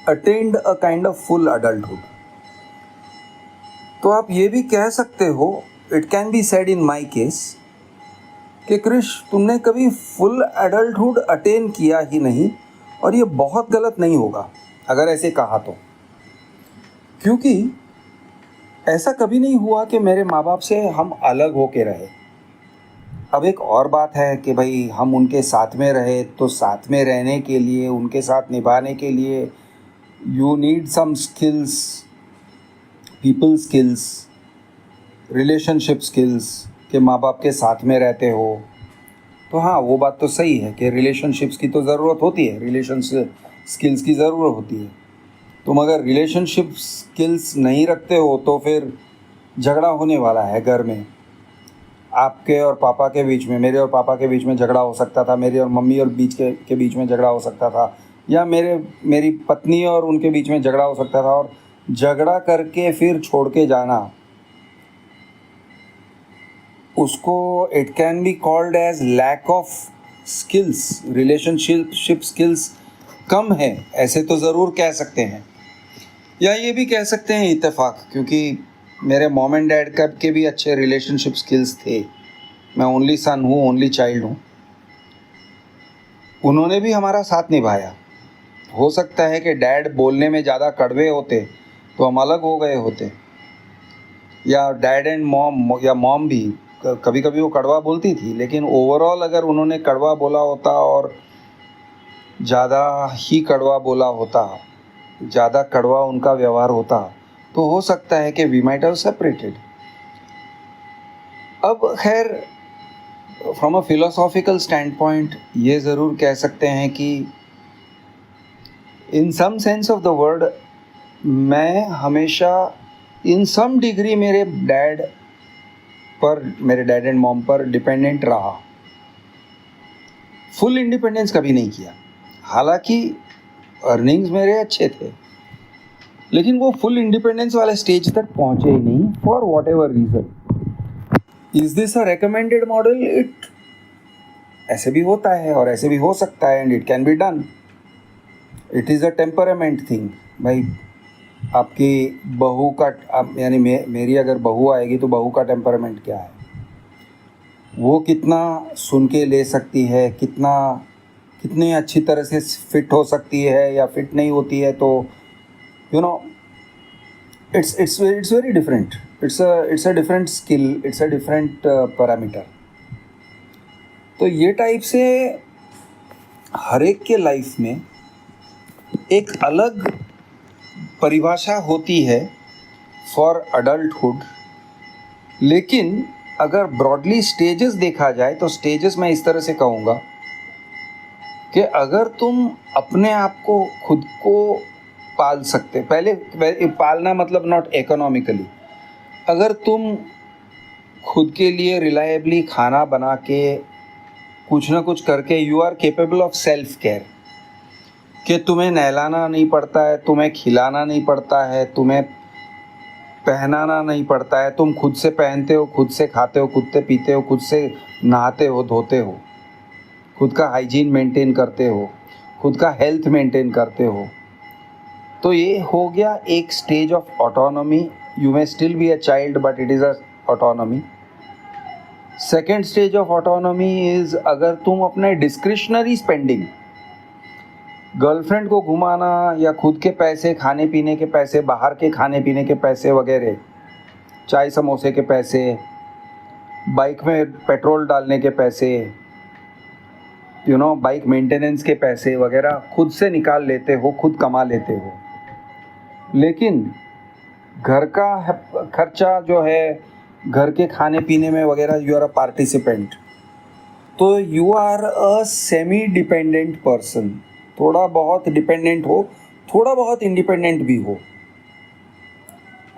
attend a kind of full adulthood. तो आप ये भी कह सकते हो, it can be said in my case, कि क्रिश तुमने कभी फुल एडल्टहुड अटेन किया ही नहीं, और ये बहुत गलत नहीं होगा अगर ऐसे कहा तो, क्योंकि ऐसा कभी नहीं हुआ कि मेरे माँ बाप से हम अलग होके रहे। अब एक और बात है कि भाई हम उनके साथ में रहे, तो साथ में रहने के लिए, उनके साथ निभाने के लिए you need some skills, people skills, relationship skills, कि माँ बाप के साथ में रहते हो। तो हाँ, वो बात तो सही है कि रिलेशनशिप्स की तो ज़रूरत होती है, रिलेशनशिप स्किल्स की ज़रूरत होती है। तुम अगर रिलेशनशिप स्किल्स नहीं रखते हो तो फिर झगड़ा होने वाला है घर में, आपके और पापा के बीच में, मेरे और पापा के बीच में झगड़ा हो सकता था, मेरे और मम्मी और के बीच में झगड़ा हो सकता था, या मेरी पत्नी और उनके बीच में झगड़ा हो सकता था। और झगड़ा करके फिर छोड़ के जाना, उसको it can be called as lack of skills, relationship skills कम है, ऐसे तो ज़रूर कह सकते हैं। या ये भी कह सकते हैं इत्तेफाक, क्योंकि मेरे मॉम एंड डैड के भी अच्छे रिलेशनशिप स्किल्स थे, मैं ओनली सन हूँ, ओनली चाइल्ड हूँ, उन्होंने भी हमारा साथ निभाया। हो सकता है कि डैड बोलने में ज़्यादा कड़वे होते तो हम अलग हो गए होते, या डैड एंड मॉम, या मॉम भी कभी कभी वो कड़वा बोलती थी, लेकिन ओवरऑल अगर उन्होंने कड़वा बोला होता और ज़्यादा ही कड़वा बोला होता, ज़्यादा कड़वा उनका व्यवहार होता, तो हो सकता है कि वी माइट हैव सेपरेटेड। अब खैर, from a philosophical standpoint ये ज़रूर कह सकते हैं कि in some sense of the word मैं हमेशा इन सम डिग्री मेरे डैड एंड मॉम पर डिपेंडेंट रहा। फुल इंडिपेंडेंस कभी नहीं किया, हालांकि अर्निंग्स मेरे अच्छे थे, लेकिन वो फुल इंडिपेंडेंस वाले स्टेज तक पहुंचे ही नहीं, for what ever reason. Is this a recommended model? It ऐसे भी होता है और ऐसे भी हो सकता है, and it can be done. It is a temperament thing. भाई, आपकी बहू का यानी मेरी अगर बहू आएगी तो बहू का टेम्परामेंट क्या है, वो कितना सुन के ले सकती है, कितनी अच्छी तरह से फिट हो सकती है या फिट नहीं होती है, तो you know it's very different. It's a different skill, it's a different parameter. तो ये टाइप से हर एक के लाइफ में एक अलग परिभाषा होती है फॉर अडल्टहुड। लेकिन अगर ब्रॉडली स्टेजेस देखा जाए तो स्टेजेस मैं इस तरह से कहूँगा कि अगर तुम अपने आप को खुद को पाल सकते, पहले पालना मतलब नॉट इकोनॉमिकली, अगर तुम खुद के लिए रिलायबली खाना बना के कुछ ना कुछ करके you are capable of self care, कि तुम्हें नहलाना नहीं पड़ता है, तुम्हें खिलाना नहीं पड़ता है, तुम्हें पहनाना नहीं पड़ता है, तुम खुद से पहनते हो, खुद से खाते हो, खुद से पीते हो, खुद से नहाते हो, धोते हो, खुद का हाइजीन मेंटेन करते हो, खुद का हेल्थ मेंटेन करते हो, तो ये हो गया एक stage of autonomy. You may still be a child but it is a autonomy. Second stage of autonomy is अगर तुम अपने डिस्क्रिशनरी स्पेंडिंग, गर्लफ्रेंड को घुमाना या खुद के पैसे, खाने पीने के पैसे, बाहर के खाने पीने के पैसे वगैरह, चाय समोसे के पैसे, बाइक में पेट्रोल डालने के पैसे, बाइक मेंटेनेंस के पैसे वगैरह खुद से निकाल लेते हो, खुद कमा लेते हो। लेकिन घर का खर्चा जो है, घर के खाने पीने में वगैरह, यू आर अ पार्टिसिपेंट, तो you are a semi dependent person. थोड़ा बहुत डिपेंडेंट हो, थोड़ा बहुत इंडिपेंडेंट भी हो।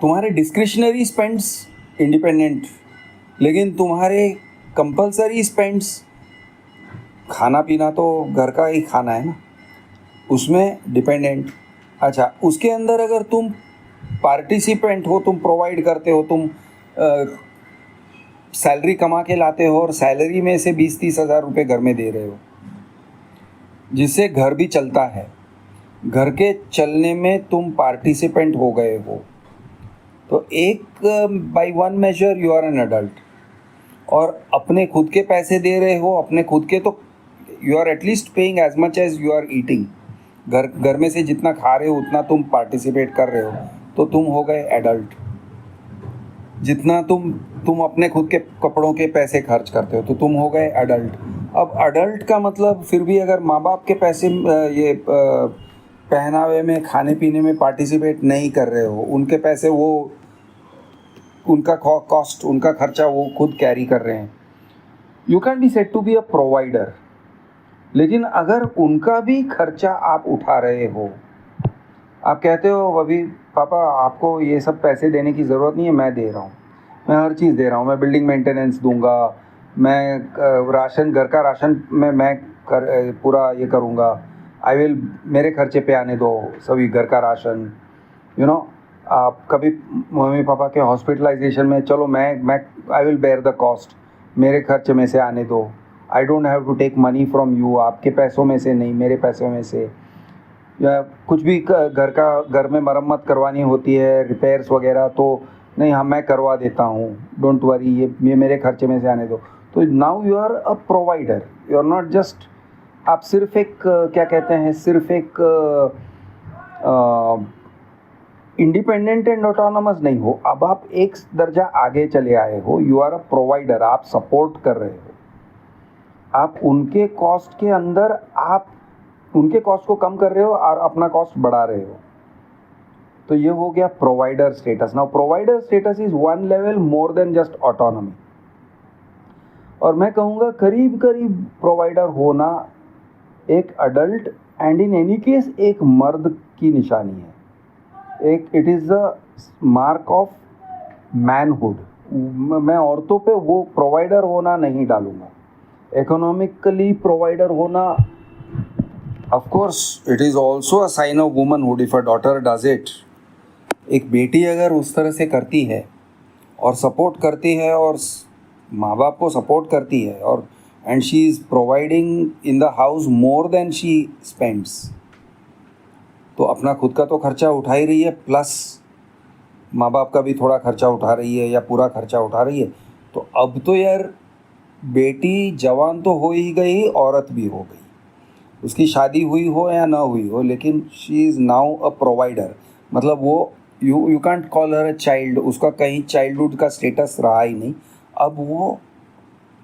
तुम्हारे डिस्क्रिशनरी स्पेंड्स इंडिपेंडेंट, लेकिन तुम्हारे कंपल्सरी स्पेंड्स, खाना पीना तो घर का ही खाना है ना, उसमें डिपेंडेंट। अच्छा, उसके अंदर अगर तुम पार्टिसिपेंट हो, तुम प्रोवाइड करते हो, तुम सैलरी कमा के लाते हो और सैलरी में से 20-30 हज़ार रुपये घर में दे रहे हो, जिससे घर भी चलता है, घर के चलने में तुम पार्टिसिपेंट हो गए हो, तो एक by one measure you are an adult. और अपने खुद के पैसे दे रहे हो, अपने खुद के, तो you are at least paying as much as you are eating. घर में से जितना खा रहे हो उतना तुम पार्टिसिपेट कर रहे हो, तो तुम हो गए एडल्ट। जितना तुम अपने खुद के कपड़ों के पैसे खर्च करते हो तो तुम हो गए एडल्ट। अब एडल्ट का मतलब फिर भी अगर माँ बाप के पैसे ये पहनावे में, खाने पीने में पार्टिसिपेट नहीं कर रहे हो, उनके पैसे वो, उनका कॉस्ट, उनका खर्चा वो खुद कैरी कर रहे हैं, you can be said to be a provider. लेकिन अगर उनका भी खर्चा आप उठा रहे हो, आप कहते हो अभी पापा आपको ये सब पैसे देने की ज़रूरत नहीं है, मैं दे रहा हूँ, मैं हर चीज़ दे रहा हूँ, मैं बिल्डिंग मेंटेनेंस दूंगा, मैं राशन, घर का राशन मैं पूरा ये करूँगा, आई विल, मेरे खर्चे पे आने दो सभी घर का राशन, आप कभी मम्मी पापा के हॉस्पिटलाइजेशन में, चलो मैं I will bear the cost, मेरे खर्चे में से आने दो, I don't have to take money from you, आपके पैसों में से नहीं, मेरे पैसों में से। या कुछ भी घर में मरम्मत करवानी होती है, रिपेयर्स वगैरह, तो नहीं, हाँ मैं करवा देता हूँ, डोंट वरी, ये मेरे खर्चे में से आने दो। तो now you are a provider, you are not just, आप सिर्फ एक क्या कहते हैं, सिर्फ एक इंडिपेंडेंट एंड ऑटोनमस नहीं हो, अब आप एक दर्जा आगे चले आए हो, यू आर अ प्रोवाइडर, आप सपोर्ट कर रहे हो, आप उनके कॉस्ट के अंदर आप उनके कॉस्ट को कम कर रहे हो और अपना कॉस्ट बढ़ा रहे हो। तो ये हो गया provider status. Now provider status is one level more than just autonomy, और मैं कहूँगा करीब करीब प्रोवाइडर होना एक adult and in any case एक मर्द की निशानी है, एक it is the mark of manhood. मैं औरतों पे वो प्रोवाइडर होना नहीं डालूँगा, इकोनॉमिकली प्रोवाइडर होना, of course it is also a sign of womanhood if a daughter does it. एक बेटी अगर उस तरह से करती है और सपोर्ट करती है और माँ बाप को सपोर्ट करती है और and she is providing in the house more than she spends, तो अपना खुद का तो खर्चा उठा ही रही है, प्लस माँ बाप का भी थोड़ा खर्चा उठा रही है या पूरा खर्चा उठा रही है। तो अब तो यार बेटी जवान तो हो ही गई, औरत भी हो गई, उसकी शादी हुई हो या ना हुई हो, लेकिन she is now a provider. मतलब वो you can't call her a child, उसका कहीं चाइल्डहुड का स्टेटस रहा ही नहीं, अब वो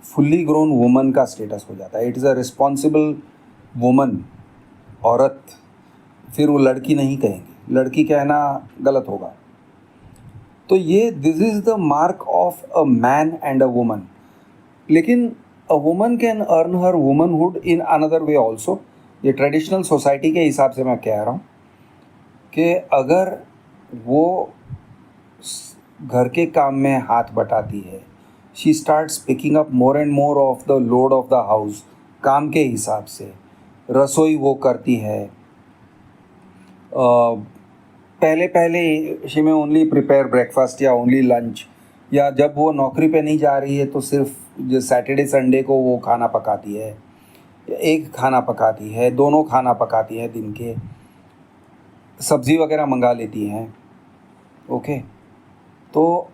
फुल्ली ग्रोन वुमन का स्टेटस हो जाता है। It is a responsible woman, औरत। फिर वो लड़की नहीं कहेंगे, लड़की कहना गलत होगा। तो ये this is the mark of a man and a woman. लेकिन a woman can earn her womanhood in another way also. ये ट्रेडिशनल सोसाइटी के हिसाब से मैं कह रहा हूँ कि अगर वो घर के काम में हाथ बटाती है, she starts picking up more and more of the load of the house, काम के हिसाब से रसोई वो करती है। पहले पहले शी में ओनली प्रिपेयर ब्रेकफास्ट या ओनली लंच, या जब वो नौकरी पे नहीं जा रही है तो सिर्फ जो सैटरडे संडे को वो खाना पकाती है, एक खाना पकाती है, दोनों खाना पकाती है, दिन के सब्ज़ी वगैरह मंगा लेती हैं, ओके। तो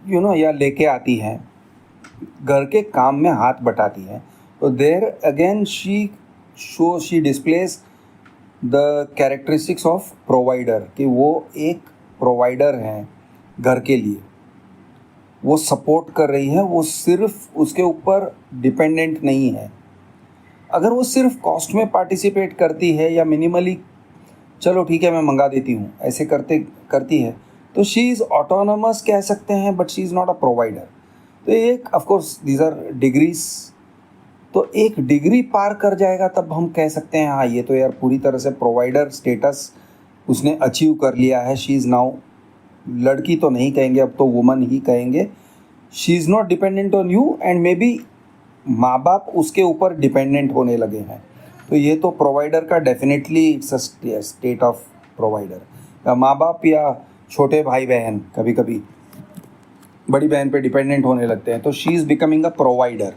या लेके आती हैं, घर के काम में हाथ बटाती हैं। तो there again she displace the characteristics of provider, कि वो एक प्रोवाइडर हैं घर के लिए, वो सपोर्ट कर रही है, वो सिर्फ उसके ऊपर डिपेंडेंट नहीं है। अगर वो सिर्फ कॉस्ट में पार्टिसिपेट करती है या मिनिमली चलो ठीक है मैं मंगा देती हूँ ऐसे करती है, तो शी इज़ ऑटोनमस कह सकते हैं, but she is not a provider. तो एक of course these are degrees, तो एक डिग्री पार कर जाएगा तब हम कह सकते हैं हाँ ये तो यार पूरी तरह से प्रोवाइडर स्टेटस उसने अचीव कर लिया है। शी इज़ नाउ, लड़की तो नहीं कहेंगे, अब तो वुमन ही कहेंगे। She is not dependent on you and may be माँ बाप उसके ऊपर डिपेंडेंट होने लगे हैं। तो ये तो प्रोवाइडर का definitely it's a state of provider. माँ बाप या छोटे भाई बहन कभी कभी बड़ी बहन पे डिपेंडेंट होने लगते हैं, तो she is becoming a provider.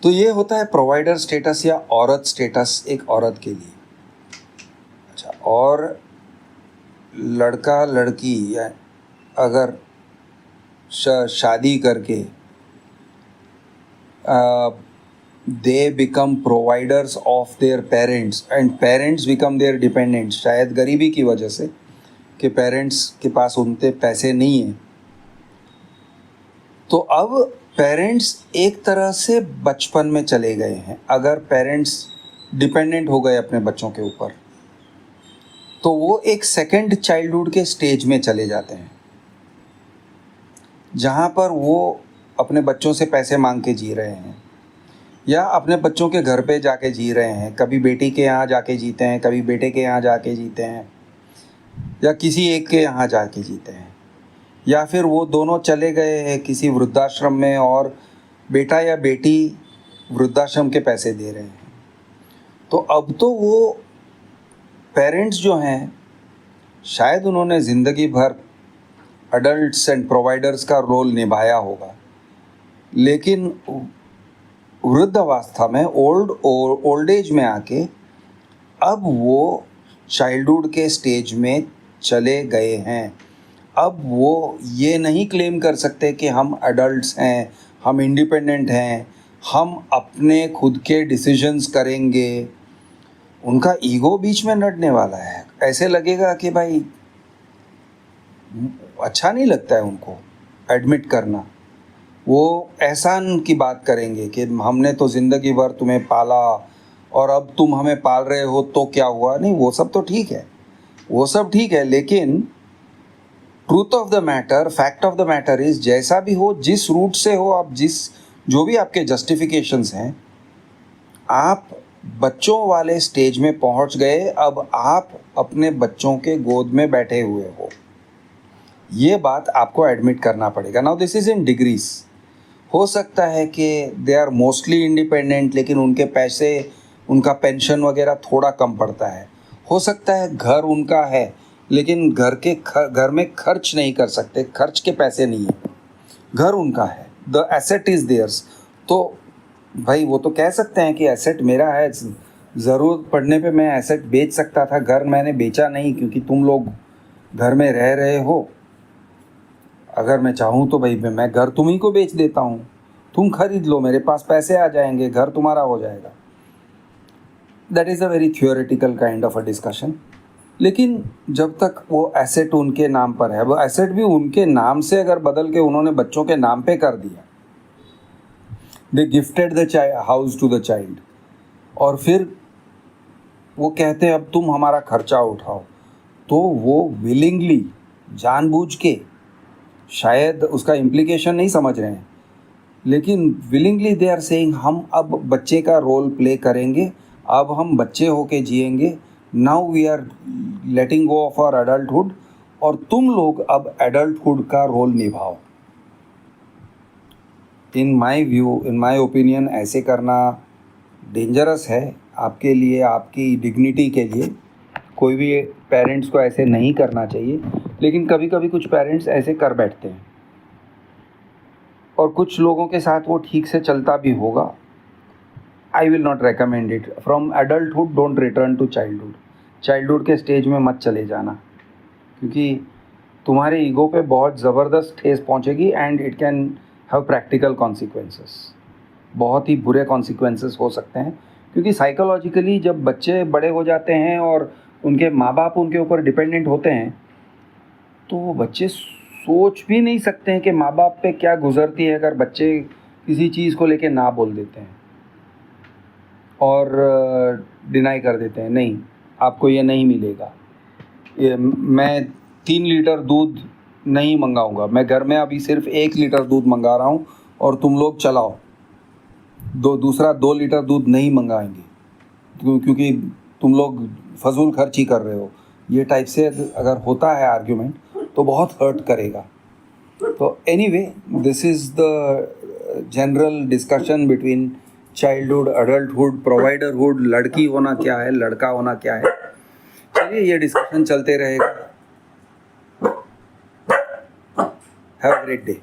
तो ये होता है प्रोवाइडर स्टेटस या औरत स्टेटस एक औरत के लिए। अच्छा, और लड़का लड़की या अगर शादी करके they become providers of their parents and parents become their dependents, शायद गरीबी की वजह से कि पेरेंट्स के पास उनके पैसे नहीं हैं, तो अब पेरेंट्स एक तरह से बचपन में चले गए हैं। अगर पेरेंट्स डिपेंडेंट हो गए अपने बच्चों के ऊपर, तो वो एक सेकंड चाइल्डहुड के स्टेज में चले जाते हैं, जहाँ पर वो अपने बच्चों से पैसे मांग के जी रहे हैं या अपने बच्चों के घर पे जाके जी रहे हैं। कभी बेटी के यहाँ जाके जीते हैं, कभी बेटे के यहाँ जाके जीते हैं, या किसी एक के यहाँ जाके जीते हैं, या फिर वो दोनों चले गए हैं किसी वृद्धाश्रम में और बेटा या बेटी वृद्धाश्रम के पैसे दे रहे हैं। तो अब तो वो पेरेंट्स जो हैं, शायद उन्होंने ज़िंदगी भर अडल्ट्स एंड प्रोवाइडर्स का रोल निभाया होगा, लेकिन वृद्धावस्था में ओल्ड एज में आके अब वो चाइल्डहुड के स्टेज में चले गए हैं। अब वो ये नहीं क्लेम कर सकते कि हम एडल्ट्स हैं, हम इंडिपेंडेंट हैं, हम अपने खुद के डिसीजंस करेंगे। उनका ईगो बीच में लड़ने वाला है। ऐसे लगेगा कि भाई अच्छा नहीं लगता है उनको एडमिट करना। वो एहसान की बात करेंगे कि हमने तो ज़िंदगी भर तुम्हें पाला और अब तुम हमें पाल रहे हो तो क्या हुआ। नहीं, वो सब तो ठीक है, वो सब ठीक है, लेकिन truth of the matter, fact of the matter is, जैसा भी हो, जिस रूट से हो आप, जो भी आपके जस्टिफिकेशंस हैं, आप बच्चों वाले स्टेज में पहुंच गए। अब आप अपने बच्चों के गोद में बैठे हुए हो, ये बात आपको एडमिट करना पड़ेगा। Now this is in degrees. हो सकता है कि दे आर मोस्टली इंडिपेंडेंट, लेकिन उनके पैसे, उनका पेंशन वगैरह थोड़ा कम पड़ता है। हो सकता है घर उनका है, लेकिन घर में खर्च नहीं कर सकते, खर्च के पैसे नहीं है। घर उनका है, द एसेट इज़ देयर्स। तो भाई वो तो कह सकते हैं कि एसेट मेरा है, ज़रूरत पड़ने पे मैं एसेट बेच सकता था, घर मैंने बेचा नहीं क्योंकि तुम लोग घर में रह रहे हो। अगर मैं चाहूँ तो भाई मैं घर तुम ही को बेच देता हूँ, तुम खरीद लो, मेरे पास पैसे आ जाएंगे, घर तुम्हारा हो जाएगा। That is a very theoretical kind of a discussion. लेकिन जब तक वो एसेट उनके नाम पर है, वो एसेट भी उनके नाम से अगर बदल के उन्होंने बच्चों के नाम पे कर दिया, they gifted the house to the child, और फिर वो कहते हैं अब तुम हमारा खर्चा उठाओ, तो वो विलिंगली, जानबूझ के, शायद उसका इम्प्लीकेशन नहीं समझ रहे हैं, लेकिन विलिंगली दे आर सेइंग हम अब बच्चे का रोल प्ले करेंगे, अब हम बच्चे होके जिएंगे। Now we are letting go of our adulthood, और तुम लोग अब एडल्टहुड का रोल निभाओ। In my view, in my opinion, ऐसे करना डेंजरस है आपके लिए, आपकी डिग्निटी के लिए। कोई भी पेरेंट्स को ऐसे नहीं करना चाहिए, लेकिन कभी कभी कुछ पेरेंट्स ऐसे कर बैठते हैं, और कुछ लोगों के साथ वो ठीक से चलता भी होगा। I will not recommend it. From adulthood don't return to childhood. Childhood के स्टेज में मत चले जाना, क्योंकि तुम्हारे ईगो पे बहुत ज़बरदस्त ठेस पहुंचेगी, and it can have practical consequences. बहुत ही बुरे कॉन्सिक्वेंसेस हो सकते हैं, क्योंकि साइकोलॉजिकली जब बच्चे बड़े हो जाते हैं और उनके माँ बाप उनके ऊपर डिपेंडेंट होते हैं, तो वो बच्चे सोच भी नहीं सकते हैं कि माँ बाप पे क्या गुजरती है अगर बच्चे किसी चीज़ को लेके ना बोल देते हैं और डिनाई कर देते हैं, नहीं आपको ये नहीं मिलेगा, ये मैं 3 लीटर दूध नहीं मंगाऊंगा, मैं घर में अभी सिर्फ 1 लीटर दूध मंगा रहा हूँ और तुम लोग चलाओ, दूसरा 2 लीटर दूध नहीं मंगाएंगे क्योंकि तुम लोग फजूल खर्ची कर रहे हो। ये टाइप से अगर होता है आर्ग्यूमेंट तो बहुत हर्ट करेगा। तो anyway, this is the general discussion between childhood, adulthood, providerhood, लड़की होना क्या है, लड़का होना क्या है। चलिए, ये डिस्कशन चलते रहेगा। Have a great day.